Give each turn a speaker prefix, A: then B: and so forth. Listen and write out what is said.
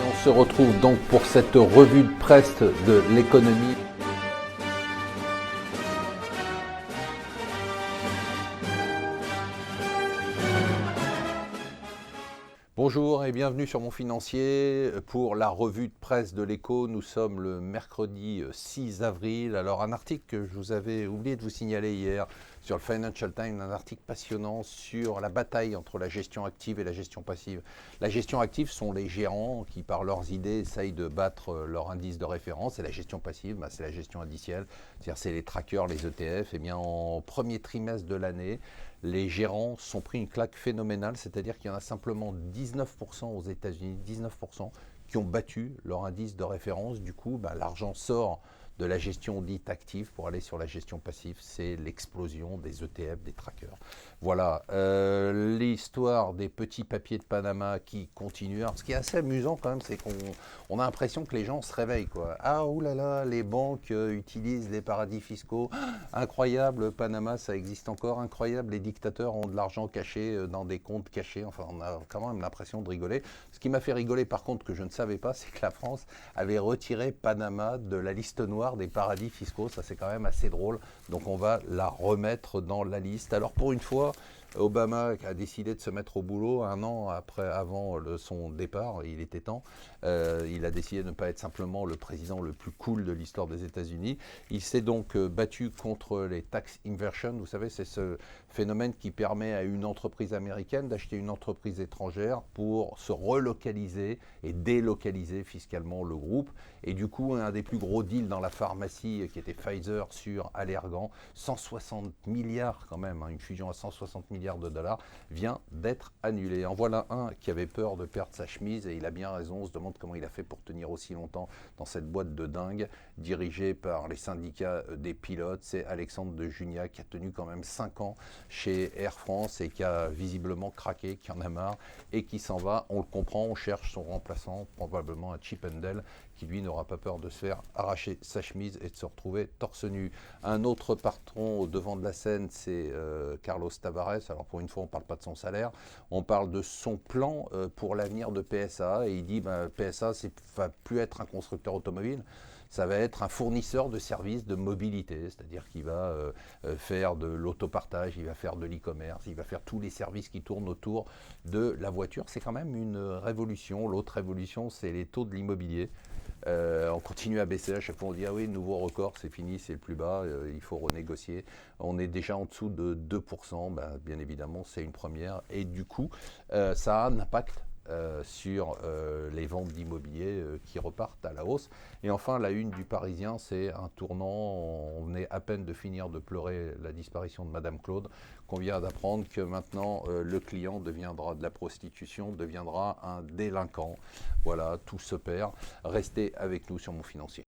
A: On se retrouve donc pour cette revue de presse de l'économie. Bonjour et bienvenue sur Mon Financier pour la revue de presse de l'Écho. Nous sommes le mercredi 6 avril. Alors un article que je vous avais oublié de vous signaler hier sur le Financial Times, un article passionnant sur la bataille entre la gestion active et la gestion passive. La gestion active sont les gérants qui par leurs idées essayent de battre leur indice de référence et la gestion passive, c'est la gestion indicielle, c'est-à-dire c'est les trackers, les ETF. Et bien en premier trimestre de l'année, les gérants sont pris une claque phénoménale, c'est-à-dire qu'il y en a simplement 19% aux États-Unis, 19% qui ont battu leur indice de référence. Du coup, l'argent sort de la gestion dite active pour aller sur la gestion passive. C'est l'explosion des ETF, des trackers. Voilà, l'histoire des petits papiers de Panama qui continue. Alors, ce qui est assez amusant quand même, c'est qu'on a l'impression que les gens se réveillent, quoi. Ah, oulala, les banques utilisent les paradis fiscaux. Incroyable, Panama, ça existe encore. Incroyable, les dictateurs ont de l'argent caché dans des comptes cachés. Enfin, on a quand même l'impression de rigoler. Ce qui m'a fait rigoler, par contre, que je ne savais pas, c'est que la France avait retiré Panama de la liste noire des paradis fiscaux. Ça, c'est quand même assez drôle. Donc, on va la remettre dans la liste. Alors, pour une fois, Obama a décidé de se mettre au boulot un an avant son départ, il était temps. Il a décidé de ne pas être simplement le président le plus cool de l'histoire des États-Unis. Il s'est donc battu contre les tax inversion. Vous savez, c'est ce phénomène qui permet à une entreprise américaine d'acheter une entreprise étrangère pour se relocaliser et délocaliser fiscalement le groupe. Et du coup, un des plus gros deals dans la pharmacie qui était Pfizer sur Allergan, 160 milliards quand même, une fusion à 160 milliards de dollars, vient d'être annulée. En voilà un qui avait peur de perdre sa chemise et il a bien raison. On se demande comment il a fait pour tenir aussi longtemps dans cette boîte de dingue dirigée par les syndicats des pilotes. C'est Alexandre de Juniac qui a tenu quand même 5 ans chez Air France et qui a visiblement craqué, qui en a marre et qui s'en va. On le comprend, on cherche son remplaçant, probablement un Chip and Dale qui lui n'aura pas peur de se faire arracher sa chemise et de se retrouver torse nu. Un autre patron au devant de la scène, c'est Carlos Tavares. Alors pour une fois, on ne parle pas de son salaire, on parle de son plan pour l'avenir de PSA. Et il dit PSA ne va plus être un constructeur automobile, ça va être un fournisseur de services de mobilité, c'est-à-dire qu'il va faire de l'autopartage, il va faire de l'e-commerce, il va faire tous les services qui tournent autour de la voiture. C'est quand même une révolution. L'autre révolution, c'est les taux de l'immobilier. On continue à baisser, à chaque fois on dit ah oui, nouveau record, c'est fini, c'est le plus bas, il faut renégocier. On est déjà en dessous de 2%, bien évidemment c'est une première et du coup ça a un impact sur les ventes d'immobilier qui repartent à la hausse. Et enfin, la une du Parisien, c'est un tournant. On est à peine de finir de pleurer la disparition de Madame Claude, qu'on vient d'apprendre que maintenant le client deviendra de la prostitution, deviendra un délinquant. Voilà, tout se perd. Restez avec nous sur Mon Financier.